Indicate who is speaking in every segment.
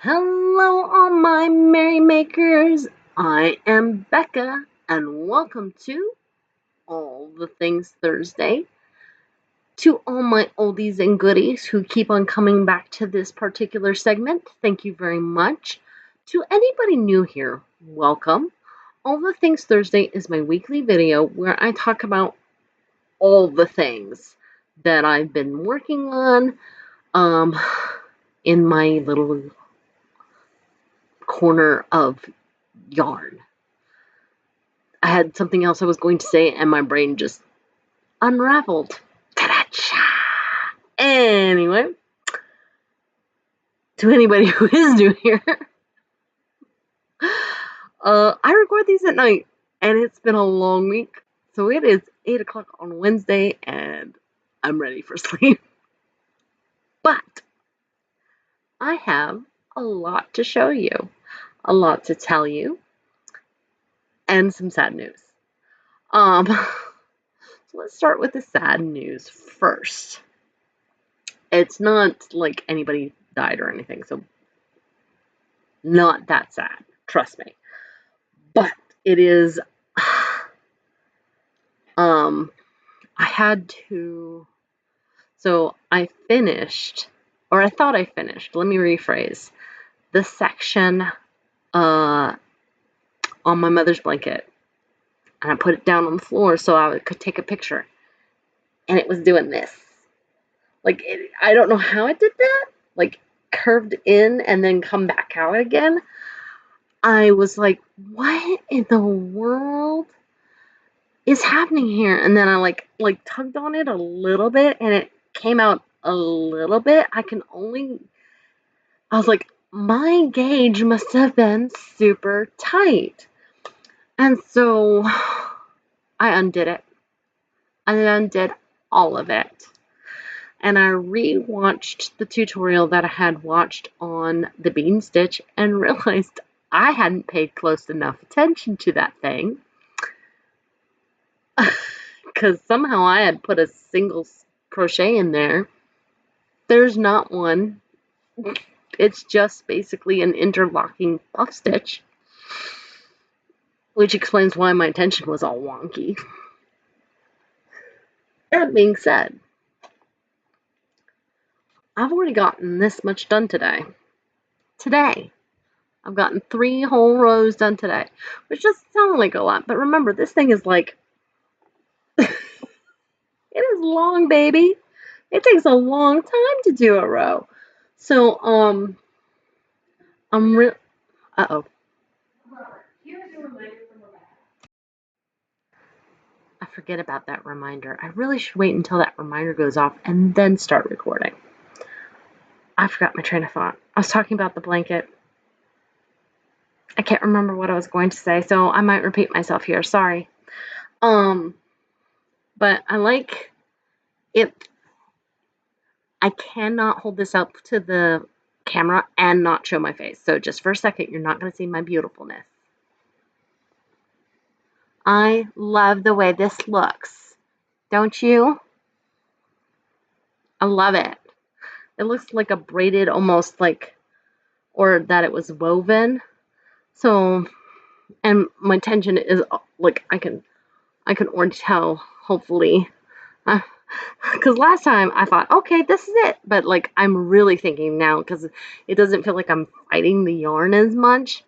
Speaker 1: Hello, all my merrymakers. I am Becca, and welcome to All the Things Thursday. To all my oldies and goodies who keep on coming back to this particular segment, thank you very much. To anybody new here, welcome. All the Things Thursday is my weekly video where I talk about all the things that I've been working on in my little corner of yarn. I had something else I was going to say, and my brain just unraveled. Ta-da-cha! Anyway, to anybody who is new here, I record these at night, and it's been a long week. So it is 8 o'clock on Wednesday, and I'm ready for sleep. But I have a lot to show you, a lot to tell you, and some sad news. So let's start with the sad news first. It's not like anybody died or anything, so not that sad, trust me. But it is, I had to, so I finished, or I thought I finished, let me rephrase, the section on my mother's blanket. And I put it down on the floor so I could take a picture. And it was doing this. Like, I don't know how it did that. Like, curved in and then come back out again. I was like, what in the world is happening here? And then I like tugged on it a little bit and it came out a little bit. I was like, my gauge must have been super tight. And so I undid it. I undid all of it. And I re-watched the tutorial that I had watched on the bean stitch and realized I hadn't paid close enough attention to that thing because somehow I had put a single crochet in there. There's not one. It's just basically an interlocking puff stitch, which explains why my attention was all wonky. That being said, I've already gotten this much done today. I've gotten 3 whole rows done today, which doesn't sound like a lot, but remember, this thing is like, it is long, baby. It takes a long time to do a row. So, uh-oh. I forget about that reminder. I really should wait until that reminder goes off and then start recording. I forgot my train of thought. I was talking about the blanket. I can't remember what I was going to say, so I might repeat myself here. Sorry. But I like it. I cannot hold this up to the camera and not show my face. So just for a second, you're not going to see my beautifulness. I love the way this looks. Don't you? I love it. It looks like a braided, almost like, or that it was woven. So, and my tension is like, I can already tell, hopefully. Because last time I thought, okay, this is it. But like, I'm really thinking now because it doesn't feel like I'm fighting the yarn as much.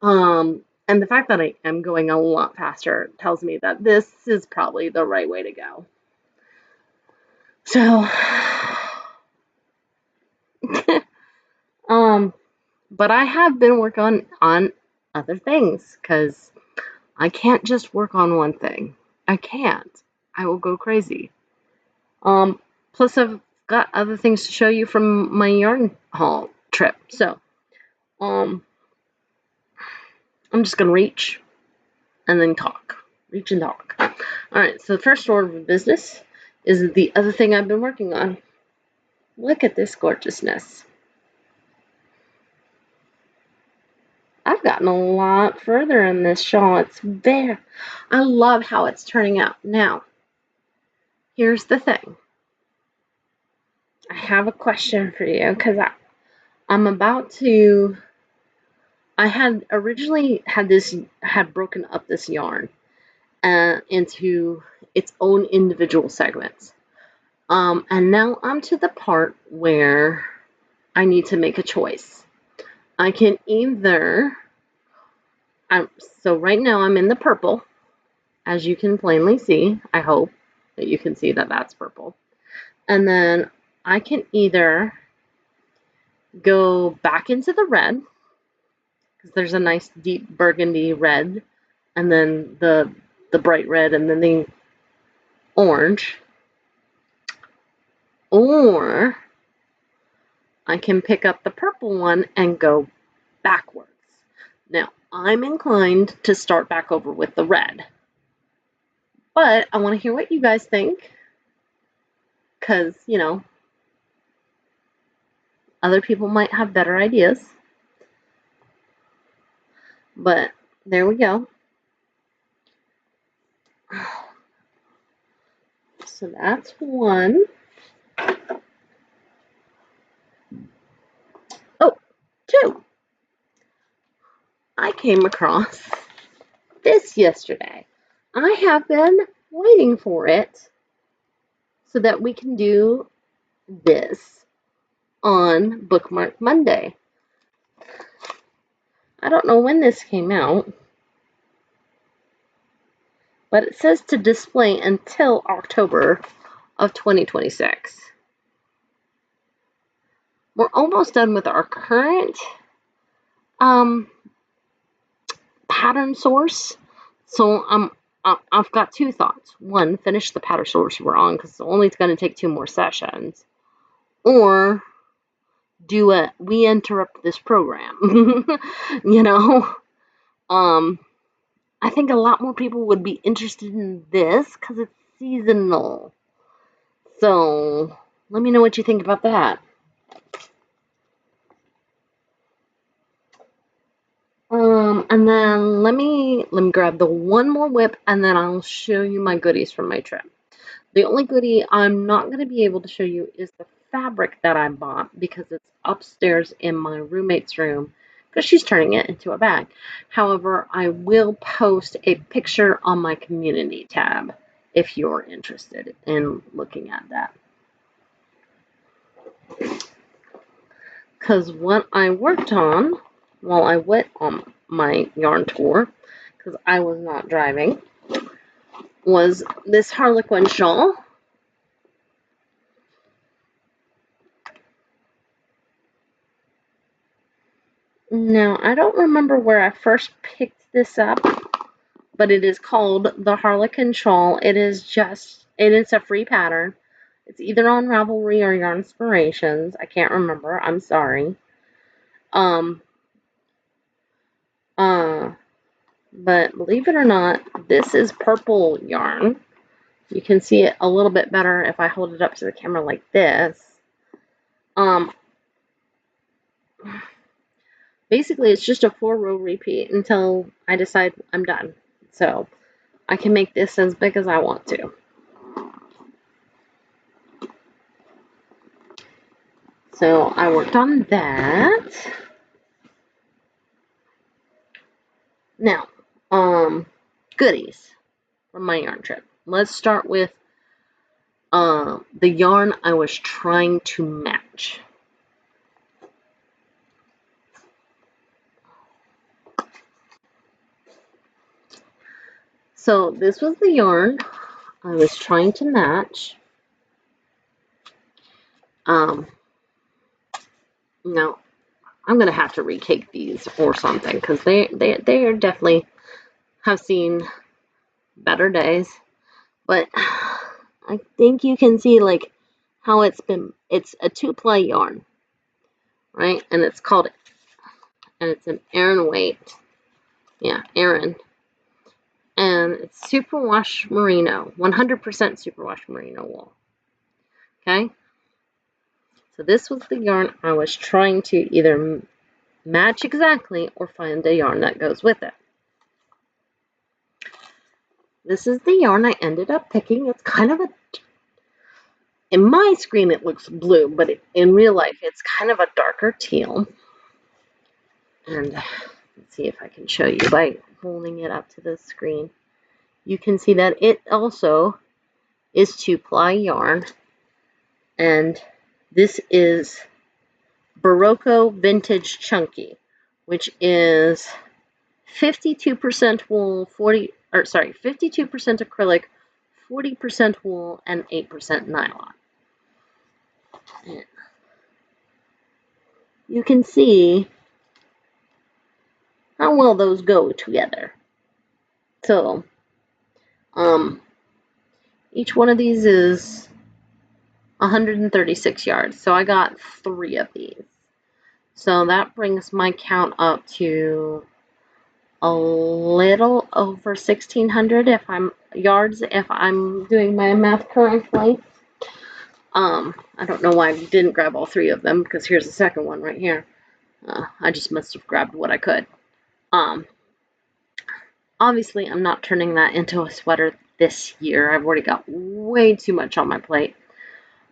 Speaker 1: And the fact that I am going a lot faster tells me that this is probably the right way to go. So, but I have been working on other things because I can't just work on one thing. I can't. I will go crazy. Plus I've got other things to show you from my yarn haul trip. So, I'm just gonna reach and then talk. Reach and talk. Alright, so the first order of business is the other thing I've been working on. Look at this gorgeousness. I've gotten a lot further in this shawl. I love how it's turning out. Now, here's the thing. I have a question for you because I'm about to, I had originally had broken up this yarn into its own individual segments. And now I'm to the part where I need to make a choice. I can either, so right now I'm in the purple, as you can plainly see. I hope that you can see that that's purple. And then I can either go back into the red, because there's a nice deep burgundy red, and then the bright red, and then the orange, or I can pick up the purple one and go backwards. Now, I'm inclined to start back over with the red, but I want to hear what you guys think, because, you know, other people might have better ideas. But there we go. So that's one. Oh, two. I came across this yesterday. I have been waiting for it so that we can do this on Bookmark Monday. I don't know when this came out, but it says to display until October of 2026. We're almost done with our current pattern source. So I've got two thoughts. One, finish the pattern source we're on, because it's only going to take 2 more sessions. Or we interrupt this program. You know? I think a lot more people would be interested in this because it's seasonal. So let me know what you think about that. And then let me grab the one more whip, and then I'll show you my goodies from my trip. The only goodie I'm not going to be able to show you is the fabric that I bought, because it's upstairs in my roommate's room, because she's turning it into a bag. However, I will post a picture on my community tab if you're interested in looking at that. Because what I worked on while I went on my yarn tour, because I was not driving, was this Harlequin shawl. Now, I don't remember where I first picked this up, but it is called the Harlequin shawl. It is a free pattern. It's either on Ravelry or Yarn Inspirations. I can't remember. I'm sorry. But believe it or not, this is purple yarn. You can see it a little bit better if I hold it up to the camera like this. Basically, it's just a 4-row repeat until I decide I'm done. So I can make this as big as I want to. So I worked on that. Now, goodies from my yarn trip. Let's start with the yarn I was trying to match. So this was the yarn I was trying to match. Now I'm gonna have to recake these or something, because they are definitely have seen better days. But I think you can see like how it's a 2-ply yarn, right? And it's an Aran weight. Yeah, Aran. And it's superwash merino, 100% superwash merino wool. Okay? So this was the yarn I was trying to either match exactly or find a yarn that goes with it. This is the yarn I ended up picking. It's kind of in my screen it looks blue, but in real life it's kind of a darker teal. And let's see if I can show you by holding it up to the screen. You can see that it also is 2-ply yarn, and this is Barocco Vintage Chunky, which is 52% wool, 52% acrylic, 40% wool, and 8% nylon. And you can see how well those go together. So, each one of these is 136 yards. So I got 3 of these. So that brings my count up to a little over 1,600 yards if I'm doing my math correctly. I don't know why I didn't grab all 3 of them, because here's the second one right here. I just must have grabbed what I could. Obviously, I'm not turning that into a sweater this year. I've already got way too much on my plate.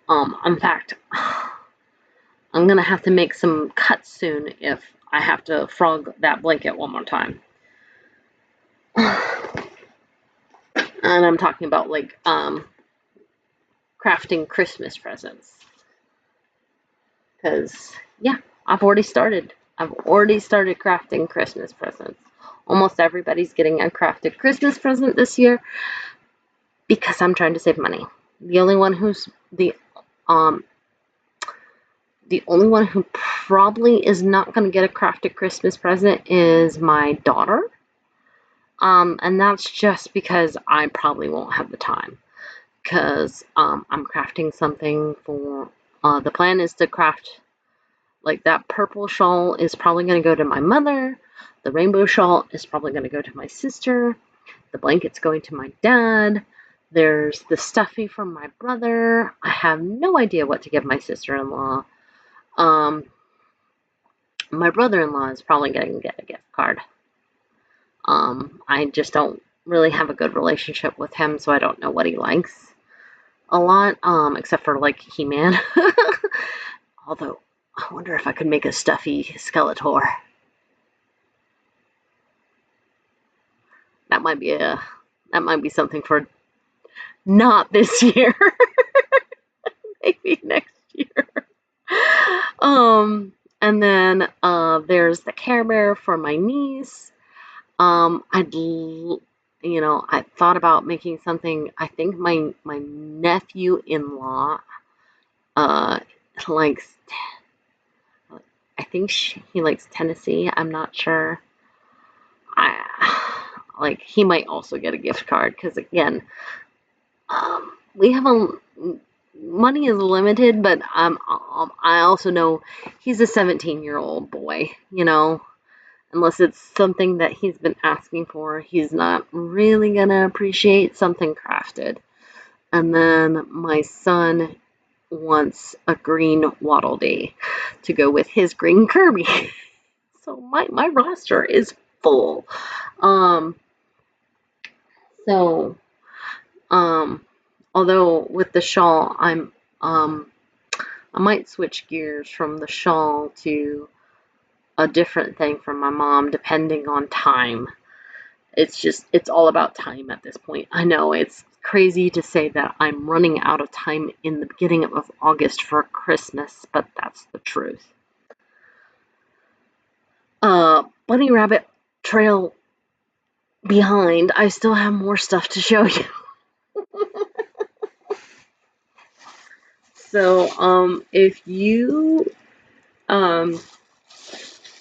Speaker 1: In fact, I'm going to have to make some cuts soon if I have to frog that blanket one more time. And I'm talking about, like, crafting Christmas presents. Because, yeah, I've already started. I've already started crafting Christmas presents. Almost everybody's getting a crafted Christmas present this year because I'm trying to save money. The only one who probably is not going to get a crafted Christmas present is my daughter. And that's just because I probably won't have the time. Because I'm crafting something for, the plan is to craft, like, that purple shawl is probably going to go to my mother. The rainbow shawl is probably going to go to my sister. The blanket's going to my dad. There's the stuffy from my brother. I have no idea what to give my sister-in-law. My brother-in-law is probably going to get a gift card. I just don't really have a good relationship with him, so I don't know what he likes a lot, except for, like, He-Man. Although, I wonder if I could make a stuffy Skeletor. That might be something for not this year. Maybe next year. And then there's the Care Bear for my niece. I thought about making something. I think my nephew-in-law likes. I think he likes Tennessee. I'm not sure. He might also get a gift card because, again, we have money is limited, but I also know he's a 17-year-old boy, unless it's something that he's been asking for, he's not really gonna appreciate something crafted. And then my son wants a green Waddle Dee to go with his green Kirby. So my roster is full. Although with the shawl, I might switch gears from the shawl to a different thing from my mom, depending on time. It's all about time at this point. I know it's crazy to say that I'm running out of time in the beginning of August for Christmas, but that's the truth. Bunny Rabbit Trail behind, I still have more stuff to show you. So, if you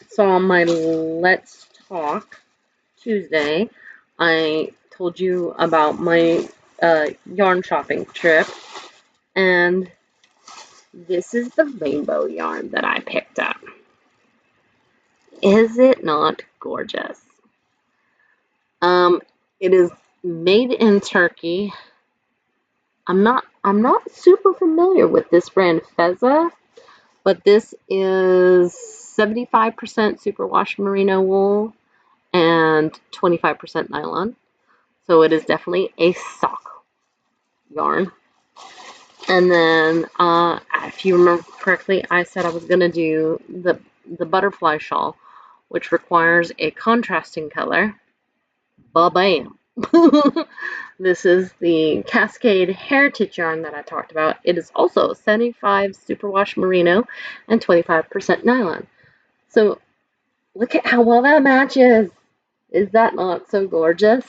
Speaker 1: saw my Let's Talk Tuesday, I told you about my yarn shopping trip, and this is the rainbow yarn that I picked up. Is it not gorgeous? It is made in Turkey. I'm not super familiar with this brand, Feza, but this is 75% superwash merino wool and 25% nylon. So it is definitely a sock yarn. And then, if you remember correctly, I said I was going to do the butterfly shawl, which requires a contrasting color. Ba-bam! This is the Cascade Heritage yarn that I talked about. It is also 75 superwash merino and 25% nylon. So look at how well that matches. Is that not so gorgeous?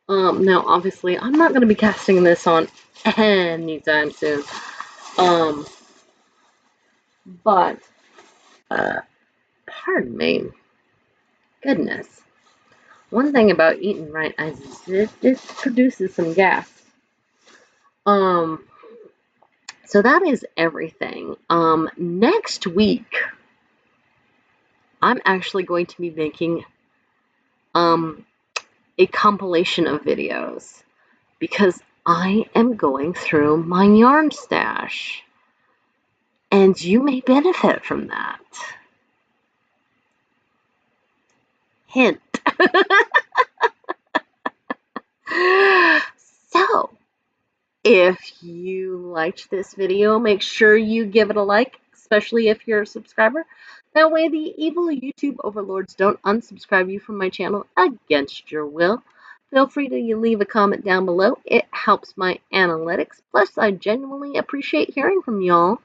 Speaker 1: Now, obviously, I'm not going to be casting this on anytime soon. But, pardon me. Goodness. One thing about eating right is it produces some gas. So that is everything. Next week, I'm actually going to be making a compilation of videos because I am going through my yarn stash, and you may benefit from that. Hint. So, if you liked this video, make sure you give it a like, especially if you're a subscriber. That way the evil YouTube overlords don't unsubscribe you from my channel against your will. Feel free to leave a comment down below. It helps my analytics. Plus, I genuinely appreciate hearing from y'all.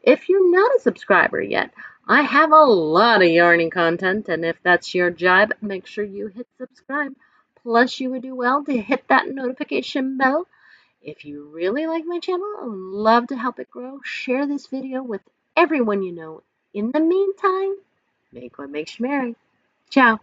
Speaker 1: If you're not a subscriber yet, I have a lot of yarning content, and if that's your jibe, make sure you hit subscribe. Plus, you would do well to hit that notification bell. If you really like my channel and love to help it grow, share this video with everyone you know. In the meantime, make what makes you merry. Ciao.